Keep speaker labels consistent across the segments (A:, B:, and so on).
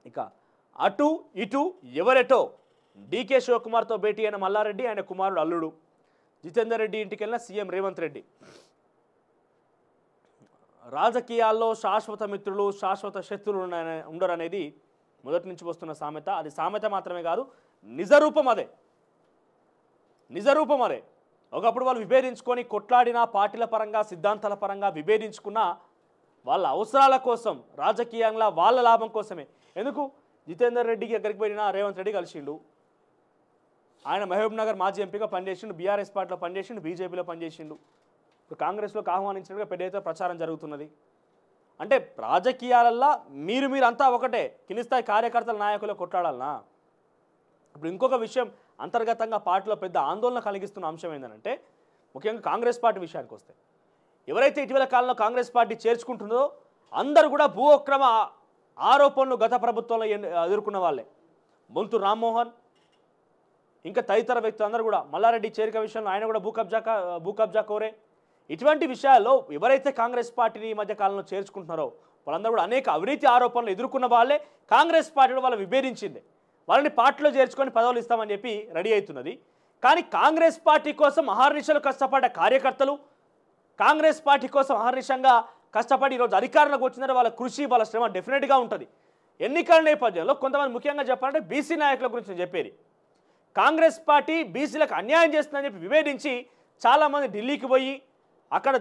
A: ఇక అటు ఇటు ఎవరెటో డీకే శివకుమార్తో భేటీ అయిన మల్లారెడ్డి, ఆయన కుమారుడు అల్లుడు జితేందర్ రెడ్డి ఇంటికి వెళ్ళిన సీఎం రేవంత్ రెడ్డి. రాజకీయాల్లో శాశ్వత మిత్రులు శాశ్వత శత్రులు ఉండరనేది మొదటి నుంచి వస్తున్న సామెత. అది సామెత మాత్రమే కాదు, నిజరూపం అదే. నిజరూపం అదే. ఒకప్పుడు వాళ్ళు విభేదించుకొని కొట్లాడిన, పార్టీల పరంగా సిద్ధాంతాల పరంగా విభేదించుకున్న వాళ్ళ అవసరాల కోసం, రాజకీయంగా వాళ్ళ లాభం కోసమే. ఎందుకు జితేందర్ రెడ్డికి ఎక్కడికి పోయినా రేవంత్ రెడ్డి కలిసిండు. ఆయన మహబూబ్ నగర్ మాజీ ఎంపీగా పనిచేసిండు, బీఆర్ఎస్ పార్టీలో పనిచేసిండు, బీజేపీలో పనిచేసిండు. ఇప్పుడు కాంగ్రెస్లోకి ఆహ్వానించినట్టుగా పెద్ద ఎత్తున ప్రచారం జరుగుతున్నది. అంటే రాజకీయాలల్లో మీరంతా ఒకటే, కింది స్థాయి కార్యకర్తల నాయకులు కొట్లాడాలనా? ఇప్పుడు ఇంకొక విషయం అంతర్గతంగా పార్టీలో పెద్ద ఆందోళన కలిగిస్తున్న అంశం ఏంటంటే, ముఖ్యంగా కాంగ్రెస్ పార్టీ విషయానికి వస్తే, ఎవరైతే ఇటీవల కాలంలో కాంగ్రెస్ పార్టీ చేర్చుకుంటుందో అందరూ కూడా భూ అక్రమ ఆరోపణలు గత ప్రభుత్వంలో ఎదుర్కొన్న వాళ్ళే. బొంతు రామ్మోహన్ ఇంకా తదితర వ్యక్తులు అందరూ కూడా, మల్లారెడ్డి చేరిక విషయంలో ఆయన కూడా భూ కబ్జా కోరే. ఇటువంటి విషయాల్లో ఎవరైతే కాంగ్రెస్ పార్టీని ఈ మధ్య కాలంలో చేర్చుకుంటున్నారో వాళ్ళందరూ కూడా అనేక అవినీతి ఆరోపణలు ఎదుర్కొన్న వాళ్ళే. కాంగ్రెస్ పార్టీ వాళ్ళు విభేదించింది, వాళ్ళని పార్టీలో చేర్చుకొని పదవులు ఇస్తామని చెప్పి రెడీ అవుతున్నది. కానీ కాంగ్రెస్ పార్టీ కోసం అహర్నిశలు కష్టపడ్డ కార్యకర్తలు, కాంగ్రెస్ పార్టీ కోసం అహర్నిశంగా కష్టపడి ఈరోజు అధికారంలోకి వచ్చిందంటే వాళ్ళ కృషి, వాళ్ళ శ్రమ డెఫినెట్గా ఉంటుంది. ఎన్నికల నేపథ్యంలో కొంతమంది ముఖ్యంగా చెప్పాలంటే బీసీ నాయకుల గురించి నేను చెప్పేది, కాంగ్రెస్ పార్టీ బీసీలకు అన్యాయం చేస్తుందని చెప్పి విభేదించి చాలామంది ఢిల్లీకి పోయి అక్కడ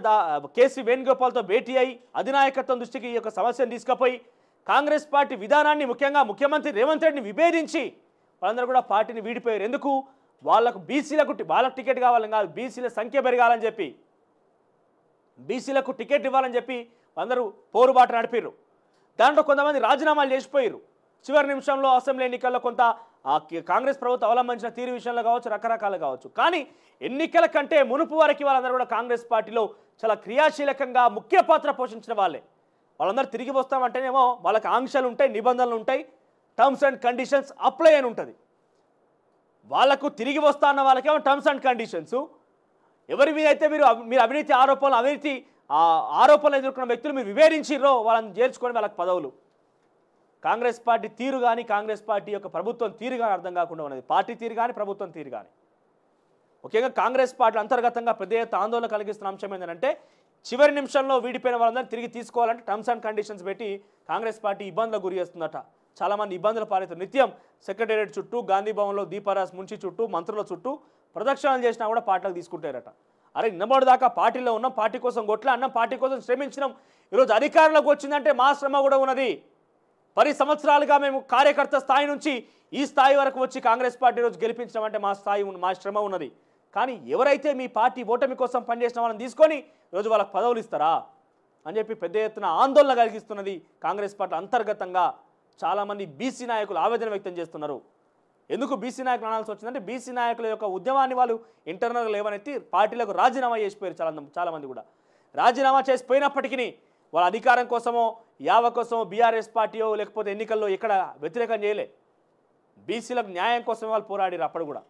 A: కేసీ వేణుగోపాల్తో భేటీ అయి అధినాయకత్వం దృష్టికి ఈ యొక్క సమస్యను తీసుకుపోయి కాంగ్రెస్ పార్టీ విధానాన్ని, ముఖ్యంగా ముఖ్యమంత్రి రేవంత్ రెడ్డిని విభేదించి వాళ్ళందరూ కూడా పార్టీని వీడిపోయారు. ఎందుకు? వాళ్ళకు బీసీలకు వాళ్ళకు టికెట్ కావాలని కాదు, బీసీల సంఖ్య పెరగాలని చెప్పి, బీసీలకు టికెట్ ఇవ్వాలని చెప్పి అందరూ పోరుబాటు నడిపారు. దాంట్లో కొంతమంది రాజీనామాలు చేసిపోయారు. చివరి నిమిషంలో అసెంబ్లీ ఎన్నికల్లో కొంత కాంగ్రెస్ ప్రభుత్వం అవలంబించిన తీరు విషయంలో కావచ్చు, రకరకాలు కావచ్చు. కానీ ఎన్నికల కంటే మునుపు వరకు వాళ్ళందరూ కూడా కాంగ్రెస్ పార్టీలో చాలా క్రియాశీలకంగా ముఖ్య పాత్ర పోషించిన వాళ్ళే. వాళ్ళందరూ తిరిగి వస్తామంటేనేమో వాళ్ళకి ఆంక్షలు ఉంటాయి, నిబంధనలు ఉంటాయి, టర్మ్స్ అండ్ కండిషన్స్ అప్లై అని ఉంటుంది. వాళ్ళకు తిరిగి వస్తా అన్న వాళ్ళకేమో టర్మ్స్ అండ్ కండిషన్స్. ఎవరి మీద అయితే మీరు అవినీతి ఆరోపణలు ఎదుర్కొన్న వ్యక్తులు మీరు వివేరించిర్రో వాళ్ళని చేర్చుకొని వాళ్ళకి పదవులు. కాంగ్రెస్ పార్టీ తీరు కానీ, కాంగ్రెస్ పార్టీ యొక్క ప్రభుత్వం తీరు కానీ అర్థం కాకుండా ఉన్నది. పార్టీ తీరు కానీ, ప్రభుత్వం తీరు కానీ. ముఖ్యంగా కాంగ్రెస్ పార్టీ అంతర్గతంగా పెద్ద ఎత్తున ఆందోళన కలిగిస్తున్న అంశం ఏంటంటే, చివరి నిమిషంలో వీడిపోయిన వాళ్ళందరినీ తిరిగి తీసుకోవాలంటే టర్మ్స్ అండ్ కండిషన్స్ పెట్టి కాంగ్రెస్ పార్టీ ఇబ్బందులకు గురి చేస్తుందట. చాలామంది ఇబ్బందులు పాలవుతారు. నిత్యం సెక్రటేరియట్ చుట్టూ, గాంధీ భవన్లో దీపారాస్ మున్షి చుట్టూ, మంత్రుల చుట్టూ ప్రదక్షిణలు చేసినా కూడా పార్టీలకు తీసుకుంటారట. అరే నిన్నబడిదాకా పార్టీలో ఉన్నాం, పార్టీ కోసం గొట్ల అన్నాం, పార్టీ కోసం శ్రమించినాం, ఈరోజు అధికారంలోకి వచ్చిందంటే మా శ్రమ కూడా ఉన్నది. 10 సంవత్సరాలుగా మేము కార్యకర్త స్థాయి నుంచి ఈ స్థాయి వరకు వచ్చి కాంగ్రెస్ పార్టీ రోజు గెలిపించడం మా శ్రమ ఉన్నది. కానీ ఎవరైతే మీ పార్టీ ఓటమి కోసం పనిచేసిన వాళ్ళని తీసుకొని ఈరోజు వాళ్ళకి పదవులు ఇస్తారా అని చెప్పి పెద్ద ఎత్తున ఆందోళన కలిగిస్తున్నది కాంగ్రెస్ పార్టీ అంతర్గతంగా. చాలామంది బీసీ నాయకులు ఆవేదన వ్యక్తం చేస్తున్నారు. ఎందుకు బీసీ నాయకులు అనాల్సి వచ్చిందంటే, బీసీ నాయకుల యొక్క ఉద్యమాన్ని వాళ్ళు ఇంటర్నల్గా లేవనెత్తి పార్టీలకు రాజీనామా చేసిపోయారు. చాలామంది కూడా రాజీనామా చేసిపోయినప్పటికీ వాళ్ళ అధికారం కోసమో, యావ కోసమో బీఆర్ఎస్ పార్టీయో లేకపోతే ఎన్నికల్లో ఎక్కడ వ్యతిరేకం చేయలే. బీసీలకు న్యాయం కోసమే వాళ్ళు పోరాడారు అప్పుడు కూడా.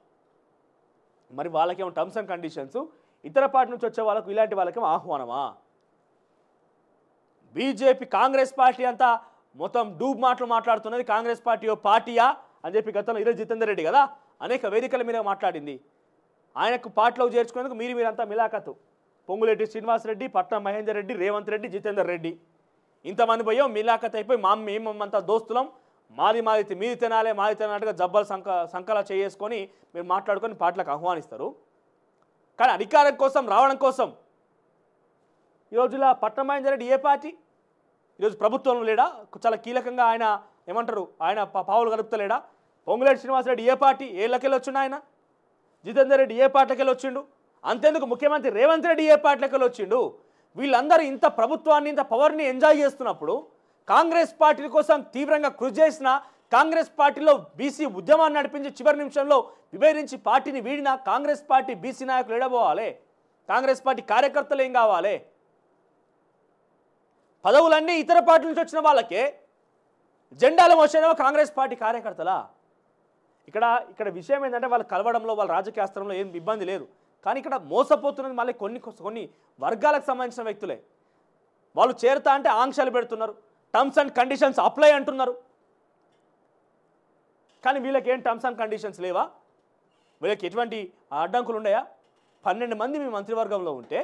A: మరి వాళ్ళకేమో టర్మ్స్ అండ్ కండిషన్స్, ఇతర పార్టీ నుంచి వచ్చే వాళ్ళకు ఇలాంటి వాళ్ళకేమో ఆహ్వానమా? బీజేపీ కాంగ్రెస్ పార్టీ అంతా మొత్తం డూబ్ మాట్లాడుతున్నది. కాంగ్రెస్ పార్టీయా అని చెప్పి గతంలో ఈరోజు జితేందర్ రెడ్డి కదా అనేక వేదికల మీద మాట్లాడింది. ఆయనకు పార్టీలోకి చేర్చుకునేందుకు మీరంతా మిలాఖతు, పొంగులేటి శ్రీనివాసరెడ్డి, పట్నం మహేందర్ రెడ్డి, రేవంత్ రెడ్డి, జితేందర్ రెడ్డి ఇంతమంది పోయో మిలాఖత్ అయిపోయి మేమంతా దోస్తులం, మీది తినాలి, మాది తినాలంటే జబ్బలు సంకలా చేసుకొని మీరు మాట్లాడుకొని పార్టీలకు ఆహ్వానిస్తారు. కానీ అధికారం కోసం రావడం కోసం ఈరోజులా పట్నం మహేందర్ రెడ్డి ఏ పార్టీ? ఈరోజు ప్రభుత్వంలో లేడా? చాలా కీలకంగా ఆయన ఆయన పావులు కలుపుతలేడా? పొంగులేటి శ్రీనివాసరెడ్డి ఏ పార్టీ? ఏళ్ళకెళ్ళి వచ్చిండు ఆయన? జితేందర్ రెడ్డి ఏ పార్టీలకెళ్ళి వచ్చిండు? అంతేందుకు ముఖ్యమంత్రి రేవంత్ రెడ్డి ఏ పార్టీలకెళ్ళి వచ్చిండు? వీళ్ళందరూ ఇంత ప్రభుత్వాన్ని, ఇంత పవర్ని ఎంజాయ్ చేస్తున్నప్పుడు కాంగ్రెస్ పార్టీ కోసం తీవ్రంగా కృషి చేసిన, కాంగ్రెస్ పార్టీలో బీసీ ఉద్యమాన్ని నడిపించి చివరి నిమిషంలో విభేదించి పార్టీని వీడిన కాంగ్రెస్ పార్టీ బీసీ నాయకులు ఎడబోవాలి? కాంగ్రెస్ పార్టీ కార్యకర్తలు ఏం కావాలి? పదవులన్నీ ఇతర పార్టీల నుంచి వచ్చిన వాళ్ళకే, జెండాలు మోసేనేమో కాంగ్రెస్ పార్టీ కార్యకర్తలా? ఇక్కడ విషయం ఏంటంటే వాళ్ళు కలవడంలో, వాళ్ళ రాజకీయ అస్త్రంలో ఏం ఇబ్బంది లేదు. కానీ ఇక్కడ మోసపోతున్నది మళ్ళీ కొన్ని వర్గాలకు సంబంధించిన వ్యక్తులే. వాళ్ళు చేరుతా అంటే ఆంక్షలు పెడుతున్నారు, టర్మ్స్ అండ్ కండిషన్స్ అప్లై అంటున్నారు. కానీ వీళ్ళకి ఏం టర్మ్స్ అండ్ కండిషన్స్ లేవా? వీళ్ళకి ఎటువంటి అడ్డంకులు ఉన్నాయా? 12 మంది మీ మంత్రివర్గంలో ఉంటే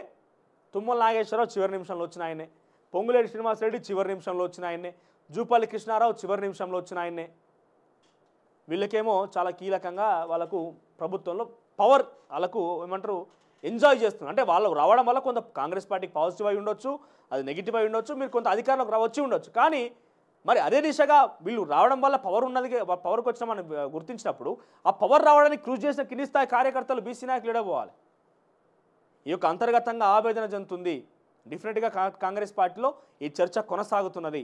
A: తుమ్మల నాగేశ్వరరావు చివరి నిమిషంలో వచ్చిన ఆయనే, పొంగులేటి శ్రీనివాసరెడ్డి చివరి నిమిషంలో వచ్చిన ఆయనే, జూపల్లి కృష్ణారావు చివరి నిమిషంలో వచ్చిన ఆయనే. వీళ్ళకేమో చాలా కీలకంగా వాళ్ళకు ప్రభుత్వంలో పవర్ వాళ్ళకు ఏమంటారు ఎంజాయ్ చేస్తున్నారు. అంటే వాళ్ళు రావడం వల్ల కొంత కాంగ్రెస్ పార్టీకి పాజిటివ్ అయి ఉండొచ్చు, అది నెగిటివ్ అయి ఉండొచ్చు, మీరు కొంత అధికారంలోకి వచ్చి ఉండొచ్చు. కానీ మరి అదే దిశగా వీళ్ళు రావడం వల్ల పవర్ ఉన్నది, పవర్కి వచ్చిన మనం గుర్తించినప్పుడు ఆ పవర్ రావడానికి కృషి చేసిన కింది స్థాయి కార్యకర్తలు బీసీ నాయకులు ఎడబోవాలి. ఈ యొక్క అంతర్గతంగా ఆవేదన చెందుతుంది. డెఫినెట్గా కాంగ్రెస్ పార్టీలో ఈ చర్చ కొనసాగుతున్నది.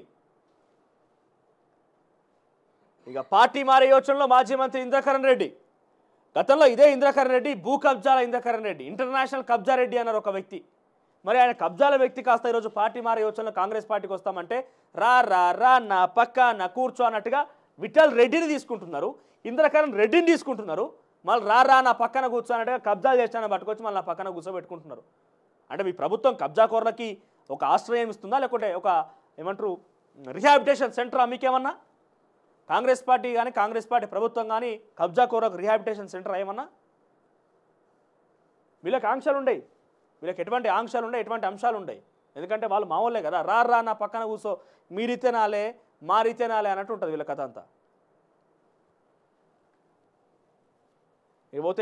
A: ఇక పార్టీ మారే యోచనలో మాజీ మంత్రి ఇంద్రకరణ్ రెడ్డి. గతంలో ఇదే ఇంద్రకరణ్ రెడ్డి భూ కబ్జాల ఇంద్రకరణ్ రెడ్డి, ఇంటర్నేషనల్ కబ్జా రెడ్డి అన్నారు ఒక వ్యక్తి. మరి ఆయన కబ్జాల వ్యక్తి కాస్త ఈరోజు పార్టీ మారే యోచనలో కాంగ్రెస్ పార్టీకి వస్తామంటే రా రా రా నా పక్క నా కూర్చో అన్నట్టుగా విఠల్ రెడ్డిని తీసుకుంటున్నారు, ఇంద్రకరణ్ రెడ్డిని తీసుకుంటున్నారు. మళ్ళీ రా రా నా పక్కన కూర్చో అన్నట్టుగా కబ్జాలు చేస్తానని పట్టుకొచ్చి మళ్ళీ నా పక్కన కూర్చోబెట్టుకుంటున్నారు. అంటే మీ ప్రభుత్వం కబ్జాకోర్లకి ఒక ఆశ్రయం ఇస్తుందా, లేకుంటే ఒక ఏమంటారు రిహాబిటేషన్ సెంటరా? మీకేమన్నా కాంగ్రెస్ పార్టీ కానీ కాంగ్రెస్ పార్టీ ప్రభుత్వం కానీ కబ్జాకోర్లకు రిహాబిటేషన్ సెంటర్ ఏమన్నా? వీళ్ళకి ఆంక్షలు ఉండయి, వీళ్ళకి ఎటువంటి ఆంక్షలు ఉన్నాయి, ఎటువంటి అంశాలు ఉండయి. ఎందుకంటే వాళ్ళు మామూలే కదా, రా రా నా పక్కన కూర్చో, మీరితే నాలే మారితే నాలే అన్నట్టు ఉంటుంది వీళ్ళ కథ అంతా. ఇకపోతే